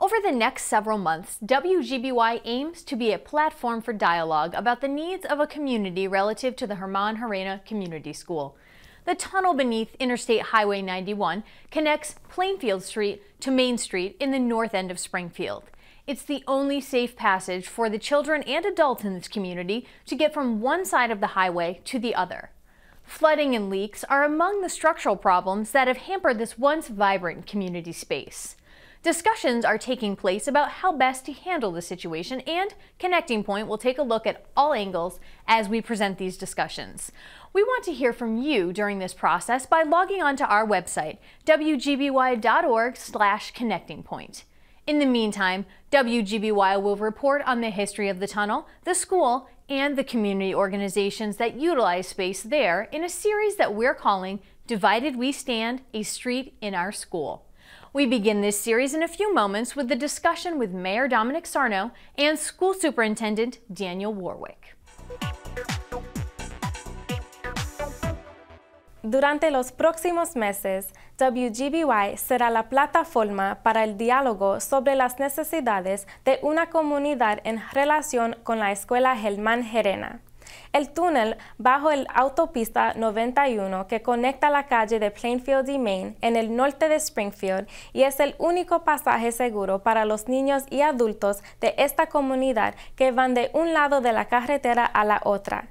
Over the next several months, WGBY aims to be a platform for dialogue about the needs of a community relative to the German Gerena Community School. The tunnel beneath Interstate Highway 91 connects Plainfield Street to Main Street in the North End of Springfield. It's the only safe passage for the children and adults in this community to get from one side of the highway to the other. Flooding and leaks are among the structural problems that have hampered this once vibrant community space. Discussions are taking place about how best to handle the situation, and Connecting Point will take a look at all angles as we present these discussions. We want to hear from you during this process by logging on to our website, wgby.org/connectingpoint. In the meantime, WGBY will report on the history of the tunnel, the school, and the community organizations that utilize space there in a series that we're calling Divided We Stand, a Street in Our School. We begin this series in a few moments with the discussion with Mayor Domenic Sarno and School Superintendent Daniel Warwick. Durante los próximos meses, WGBY será la plataforma para el diálogo sobre las necesidades de una comunidad en relación con la Escuela German Gerena. El túnel bajo la autopista 91 que conecta la calle de Plainfield y Main en el norte de Springfield y es el único pasaje seguro para los niños y adultos de esta comunidad que van de un lado de la carretera a la otra.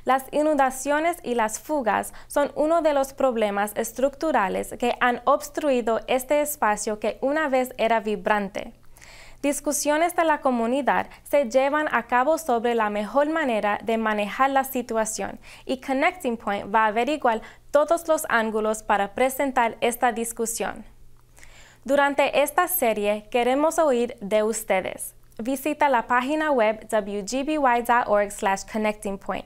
Las inundaciones y las fugas son uno de los problemas estructurales que han obstruido este espacio que una vez era vibrante. Discusiones de la comunidad se llevan a cabo sobre la mejor manera de manejar la situación y Connecting Point va a averiguar todos los ángulos para presentar esta discusión. Durante esta serie queremos oír de ustedes. Visita la página web wgby.org/connectingpoint.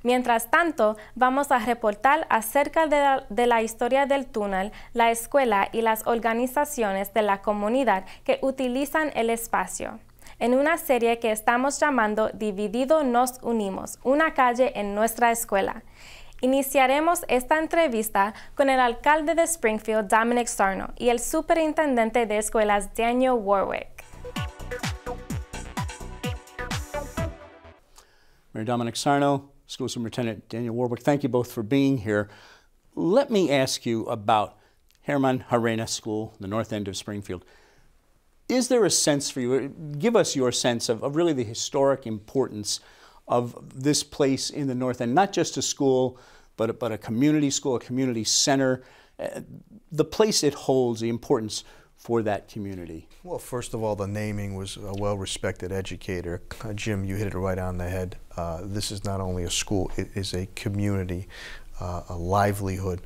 Mientras tanto, vamos a reportar acerca de la historia del túnel, la escuela y las organizaciones de la comunidad que utilizan el espacio, en una serie que estamos llamando Dividido nos unimos, una calle en nuestra escuela. Iniciaremos esta entrevista con el alcalde de Springfield, Domenic Sarno, y el superintendente de escuelas, Daniel Warwick. Mayor Domenic Sarno, School Superintendent Daniel Warwick, thank you both for being here. Let me ask you about German Gerena School, the North End of Springfield. Is there a sense for you, give us your sense of really the historic importance of this place in the North End, not just a school, but a community school, a community center, the place it holds, the importance for that community? Well, first of all, the naming was a well-respected educator. Jim, you hit it right on the head. This is not only a school, it is a community, a livelihood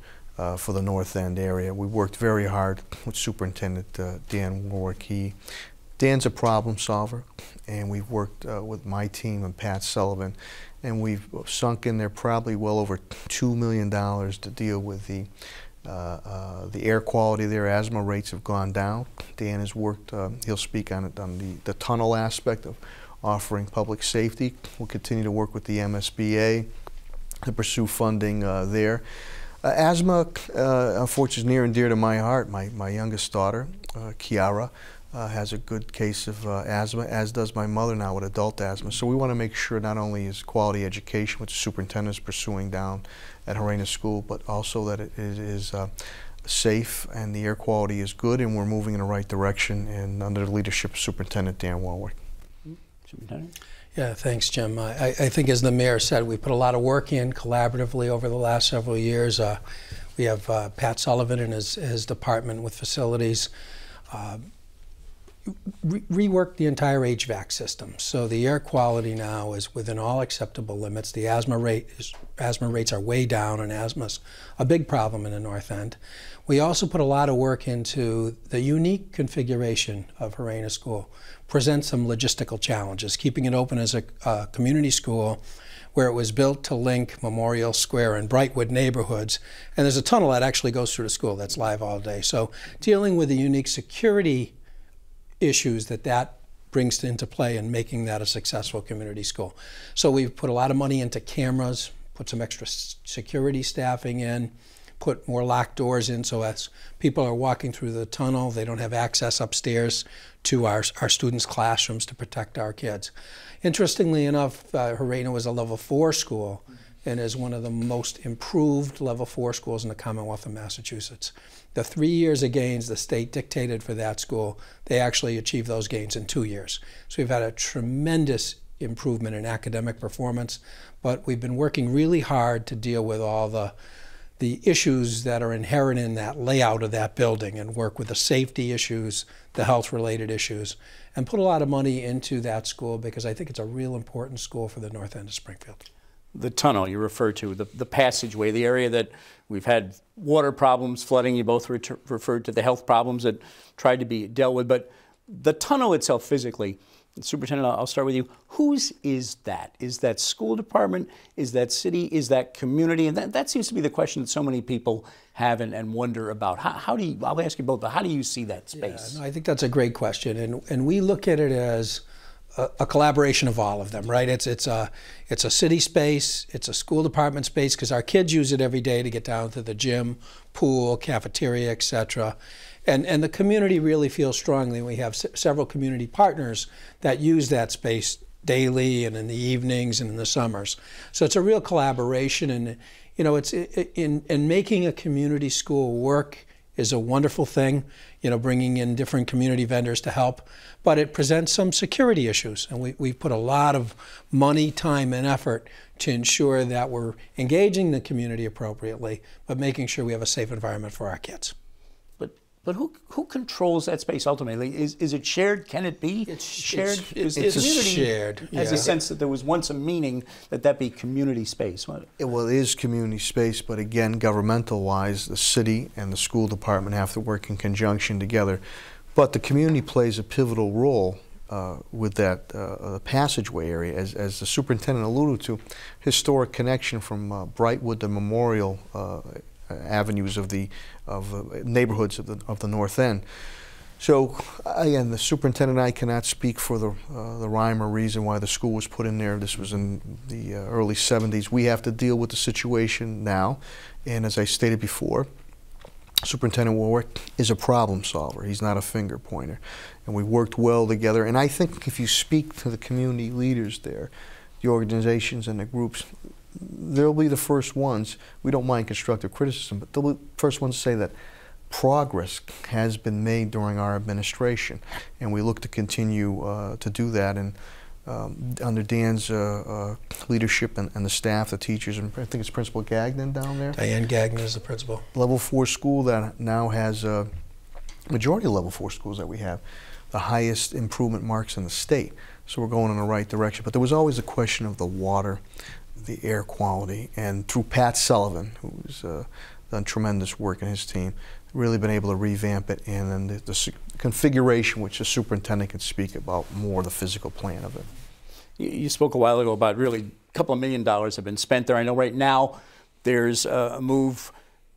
for the North End area. We worked very hard with Superintendent Dan Warwick. Dan's a problem solver, and we've worked with my team and Pat Sullivan, and we've sunk in there probably well over $2 million to deal with the air quality there. Asthma rates have gone down. Dan has worked, he'll speak on the tunnel aspect of offering public safety. We'll continue to work with the MSBA to pursue funding there. Asthma, unfortunately, is near and dear to my heart. My youngest daughter, Kiara, has a good case of asthma, as does my mother now with adult asthma. So we want to make sure not only is quality education, which the superintendent is pursuing down at Gerena School, but also that it is safe and the air quality is good, and we're moving in the right direction and under the leadership of Superintendent Dan Warwick. Superintendent? Yeah, thanks, Jim. I think, as the mayor said, we put a lot of work in collaboratively over the last several years. We have Pat Sullivan and his department with facilities reworked the entire HVAC system. So the air quality now is within all acceptable limits. The asthma rates are way down, and asthma's a big problem in the North End. We also put a lot of work into the unique configuration of Gerena School. Presents some logistical challenges, keeping it open as a community school where it was built to link Memorial Square and Brightwood neighborhoods. And there's a tunnel that actually goes through the school that's live all day. So dealing with the unique security issues that brings into play and making that a successful community school. So we've put a lot of money into cameras, put some extra security staffing in, put more locked doors in, so as people are walking through the tunnel, they don't have access upstairs to our students' classrooms to protect our kids. Interestingly enough, Gerena was a level 4 school and is one of the most improved level 4 schools in the Commonwealth of Massachusetts. The 3 years of gains the state dictated for that school, they actually achieved those gains in 2 years. So we've had a tremendous improvement in academic performance, but we've been working really hard to deal with all the issues that are inherent in that layout of that building and work with the safety issues, the health-related issues, and put a lot of money into that school because I think it's a real important school for the North End of Springfield. The tunnel you referred to, the passageway, the area that we've had water problems, flooding, you both referred to the health problems that tried to be dealt with, but the tunnel itself physically, Superintendent, I'll start with you. Whose is that? Is that school department? Is that city? Is that community? And that seems to be the question that so many people have and wonder about. How do you, I'll ask you both, but how do you see that space? Yeah, no, I think that's a great question. And we look at it as a collaboration of all of them, right? It's a city space, it's a school department space, because our kids use it every day to get down to the gym, pool, cafeteria, etc. And the community really feels strongly. We have several community partners that use that space daily and in the evenings and in the summers. So it's a real collaboration, and you know, it's in making a community school work is a wonderful thing, you know, bringing in different community vendors to help, but it presents some security issues, and we've put a lot of money, time, and effort to ensure that we're engaging the community appropriately, but making sure we have a safe environment for our kids. But who controls that space ultimately? Is it shared? Can it be shared? It's shared. Has a sense that there was once a meaning that be community space. Well, it is community space, but again, governmental-wise, the city and the school department have to work in conjunction together. But the community plays a pivotal role with that passageway area, as the superintendent alluded to, historic connection from Brightwood to Memorial avenues of the neighborhoods of the North End. So again, the superintendent and I cannot speak for the rhyme or reason why the school was put in there. This was in the early 70s. We have to deal with the situation now, and as I stated before, Superintendent Warwick is a problem solver. He's not a finger pointer, and we worked well together. And I think if you speak to the community leaders there, the organizations and the groups, they'll be the first ones. We don't mind constructive criticism, but they'll be the first ones to say that progress has been made during our administration, and we look to continue to do that. And under Dan's leadership and the staff, the teachers, and I think it's Principal Gagnon down there. Diane Gagnon is the principal. Level 4 school that now has majority of level 4 schools that we have the highest improvement marks in the state. So we're going in the right direction. But there was always a question of the water, the air quality, and through Pat Sullivan, who's done tremendous work in his team, really been able to revamp it, and then the configuration, which the superintendent can speak about more, the physical plan of it. You spoke a while ago about really a couple of $1 million have been spent there. I know right now there's a move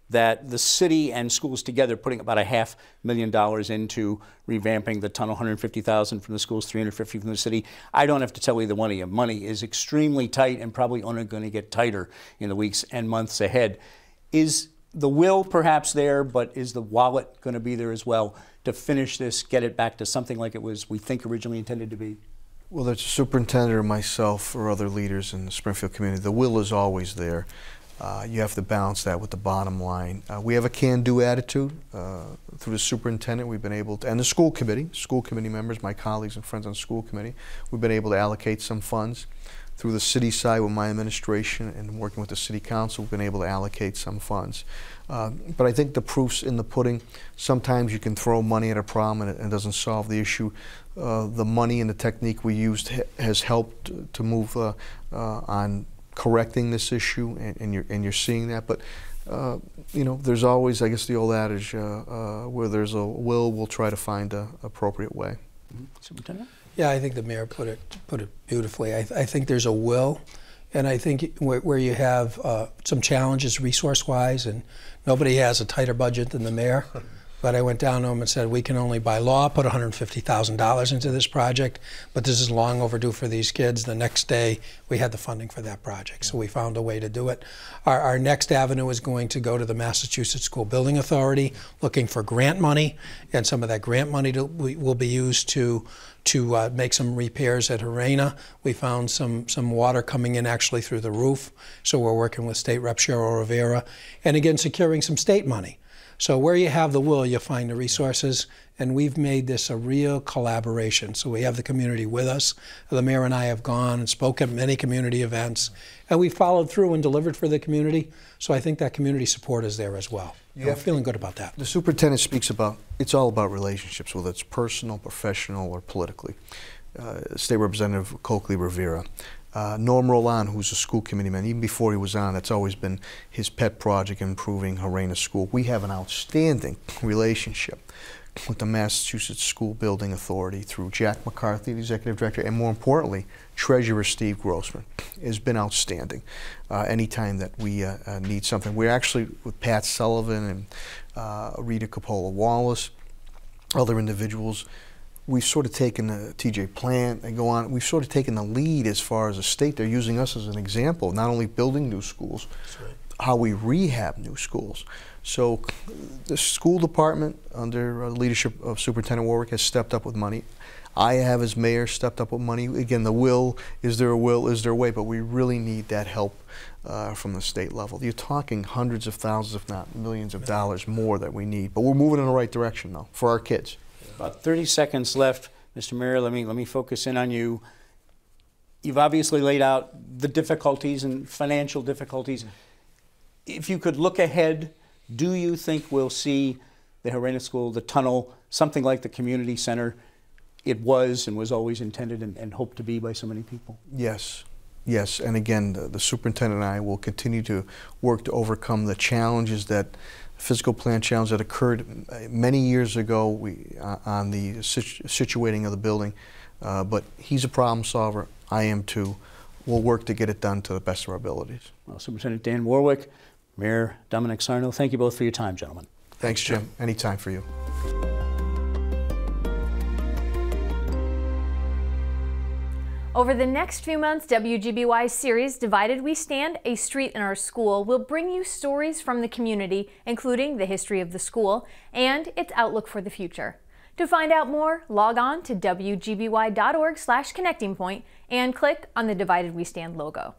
that the city and schools together putting about $500,000 into revamping the tunnel, $150,000 from the schools, $350,000 from the city. I don't have to tell either one of you, money is extremely tight and probably only going to get tighter in the weeks and months ahead. Is the will perhaps there, but is the wallet going to be there as well to finish this, get it back to something like it was, we think, originally intended to be? Well, the superintendent or myself or other leaders in the Springfield community, the will is always there. You have to balance that with the bottom line. We have a can-do attitude. Through the superintendent, we've been able to, and the school committee members, my colleagues and friends on the school committee, we've been able to allocate some funds. Through the city side with my administration and working with the city council, we've been able to allocate some funds. But I think the proof's in the pudding. Sometimes you can throw money at a problem and it doesn't solve the issue. The money and the technique we used has helped to move on correcting this issue, and you're seeing that. But you know, there's always, I guess, the old adage, where there's a will, we'll try to find an appropriate way. Superintendent? Yeah, I think the mayor put it beautifully. I think there's a will, and I think where you have some challenges resource-wise, and nobody has a tighter budget than the mayor, But I went down to them and said, we can only by law put $150,000 into this project, but this is long overdue for these kids. The next day, we had the funding for that project, so we found a way to do it. Our next avenue is going to go to the Massachusetts School Building Authority, looking for grant money, and some of that grant money will be used to make some repairs at Gerena. We found some water coming in actually through the roof, so we're working with State Rep Cheryl Rivera, and again, securing some state money. So where you have the will, you find the resources, and we've made this a real collaboration. So we have the community with us. The mayor and I have gone and spoken at many community events, and we followed through and delivered for the community. So I think that community support is there as well. Yeah. We're feeling good about that. The superintendent speaks about, it's all about relationships, whether it's personal, professional, or politically. State Representative Coakley Rivera. Norm Roland, who's a school committee man, even before he was on, that's always been his pet project, improving Gerena School. We have an outstanding relationship with the Massachusetts School Building Authority through Jack McCarthy, the executive director, and more importantly, Treasurer Steve Grossman. It has been outstanding. Anytime that we need something, we're actually with Pat Sullivan and Rita Coppola-Wallace, other individuals. We've sort of taken the TJ Plant and go on. We've sort of taken the lead as far as a state. They're using us as an example, not only building new schools, how we rehab new schools. So the school department, under leadership of Superintendent Warwick, has stepped up with money. I have, as mayor, stepped up with money. Again, the will, is there a will, is there a way? But we really need that help from the state level. You're talking hundreds of thousands, if not millions of dollars more that we need. But we're moving in the right direction, though, for our kids. About 30 seconds left. Mr. Mayor, let me focus in on you. You've obviously laid out the difficulties and financial difficulties. If you could look ahead, do you think we'll see the Gerena School, the tunnel, something like the community center it was and was always intended and hoped to be by so many people? Yes. Yes, and again, the superintendent and I will continue to work to overcome the challenges, that physical plant challenge that occurred many years ago on the situating of the building. But he's a problem solver. I am too. We'll work to get it done to the best of our abilities. Well, Superintendent Dan Warwick, Mayor Domenic Sarno, thank you both for your time, gentlemen. Thanks, Jim. Anytime for you. Over the next few months, WGBY's series, Divided We Stand, A Street in Our School, will bring you stories from the community, including the history of the school and its outlook for the future. To find out more, log on to WGBY.org/connecting point and click on the Divided We Stand logo.